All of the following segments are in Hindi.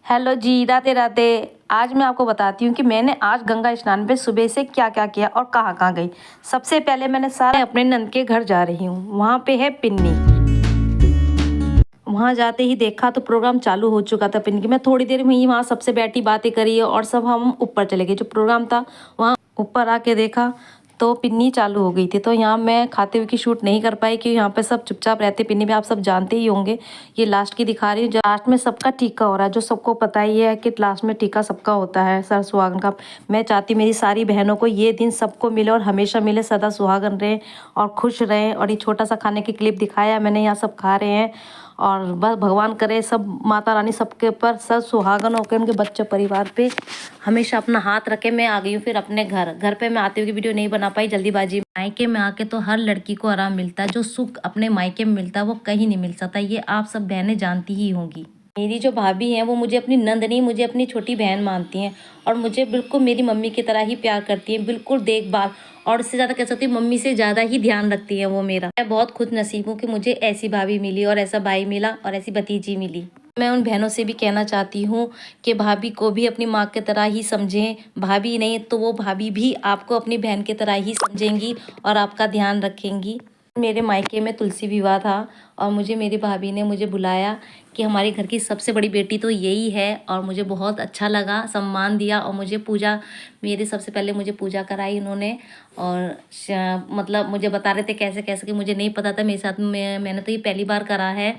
हेलो जी, राधे राधे। आज मैं आपको बताती हूँ कि मैंने आज गंगा स्नान पे सुबह से क्या क्या किया और कहाँ कहाँ गई। सबसे पहले मैंने सारा अपने नंद के घर जा रही हूँ। वहाँ पे है पिन्नी। वहाँ जाते ही देखा तो प्रोग्राम चालू हो चुका था पिन्नी की। मैं थोड़ी देर में ही वहाँ सबसे बैठी बातें करी और सब हम ऊपर चले गए। जो प्रोग्राम था वहाँ ऊपर आके देखा तो पिन्नी चालू हो गई थी। तो यहाँ मैं खाते हुए की शूट नहीं कर पाई क्योंकि यहाँ पे सब चुपचाप रहते। पिन्नी भी आप सब जानते ही होंगे। ये लास्ट की दिखा रही हूँ। लास्ट में सबका टीका हो रहा है, जो सबको पता ही है कि लास्ट में टीका सबका होता है सर सुहागन का। मैं चाहती मेरी सारी बहनों को ये दिन सबको मिले और हमेशा मिले, सदा सुहागन रहें और खुश रहें। और ये छोटा सा खाने की क्लिप दिखाया मैंने, यहाँ सब खा रहे हैं और बस भगवान करे सब माता रानी सबके ऊपर सब सुहागन होकर उनके बच्चे परिवार पे हमेशा अपना हाथ रखे। मैं आ गई हूँ फिर अपने घर पे मैं आते हुए वीडियो नहीं बना पाई जल्दीबाजी। मायके में आके तो हर लड़की को आराम मिलता है, जो सुख अपने मायके में मिलता है वो कहीं नहीं मिल सकता। ये आप सब बहनें जानती ही होंगी। मेरी जो भाभी हैं वो मुझे अपनी नंद नहीं, मुझे अपनी छोटी बहन मानती हैं और मुझे बिल्कुल मेरी मम्मी की तरह ही प्यार करती हैं, बिल्कुल देखभाल और उससे ज़्यादा कह सकती हूँ मम्मी से ज़्यादा ही ध्यान रखती हैं वो मेरा। मैं बहुत खुश नसीब हूँ कि मुझे ऐसी भाभी मिली और ऐसा भाई मिला और ऐसी भतीजी मिली। मैं उन बहनों से भी कहना चाहती हूँ कि भाभी को भी अपनी माँ की तरह ही समझें। भाभी नहीं तो वो भाभी भी आपको अपनी बहन की तरह ही समझेंगी और आपका ध्यान रखेंगी। मेरे मायके में तुलसी विवाह था और मुझे मेरी भाभी ने मुझे बुलाया कि हमारे घर की सबसे बड़ी बेटी तो यही है और मुझे बहुत अच्छा लगा, सम्मान दिया और मुझे पूजा, मेरे सबसे पहले मुझे पूजा कराई उन्होंने। और मतलब मुझे बता रहे थे कैसे कैसे कि मुझे नहीं पता था मेरे साथ में, मैंने तो ये पहली बार करा है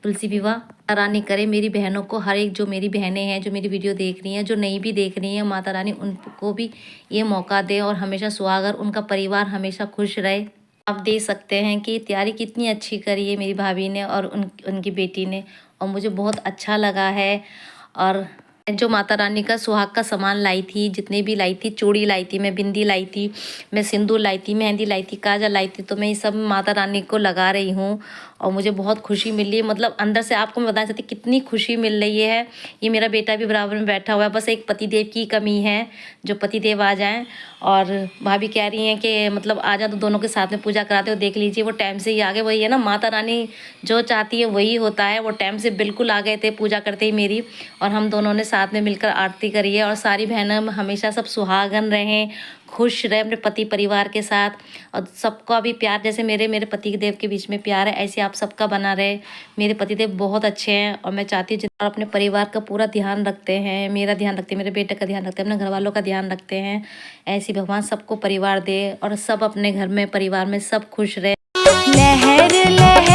तुलसी विवाह। रानी करे मेरी बहनों को, हर एक जो मेरी बहनें हैं जो मेरी वीडियो देख रही हैं, जो नहीं भी देख रही हैं, माता रानी उनको भी ये मौका दे और हमेशा सुहागर उनका परिवार हमेशा खुश रहे। आप देख सकते हैं कि तैयारी कितनी अच्छी करी है मेरी भाभी ने और उनकी बेटी ने और मुझे बहुत अच्छा लगा है। और जो माता रानी का सुहाग का सामान लाई थी, जितने भी लाई थी, चूड़ी लाई थी, मैं बिंदी लाई थी, मैं सिंदूर लाई थी, मेहंदी लाई थी, काजल लाई थी, तो मैं ये सब माता रानी को लगा रही हूँ और मुझे बहुत खुशी मिल रही है। मतलब अंदर से आपको मैं बता सकती कितनी खुशी मिल रही है। ये मेरा बेटा भी बराबर में बैठा हुआ है, बस एक पतिदेव की कमी है, जो पतिदेव आ जाएं। और भाभी कह रही हैं कि मतलब आ जाओ तो दोनों के साथ में पूजा कराते हो, देख लीजिए वो टाइम से ही आ गए। वही है ना, माता रानी जो चाहती है वही होता है। वो टाइम से बिल्कुल आ गए थे पूजा करते ही मेरी, और हम दोनों ने साथ में मिलकर आरती करी है। और सारी बहनें हमेशा सब सुहागन रहें, खुश रहे अपने पति परिवार के साथ और सबका भी प्यार, जैसे मेरे पति देव के बीच में प्यार है ऐसे आप सबका बना रहे। मेरे पतिदेव बहुत अच्छे हैं और मैं चाहती हूँ जितना अपने परिवार का पूरा ध्यान रखते हैं, मेरा ध्यान रखते हैं, मेरे बेटे का ध्यान रखते हैं, अपने घर वालों का ध्यान रखते हैं, ऐसी भगवान सबको परिवार दे और सब अपने घर में परिवार में सब खुश रहे। लहर लहर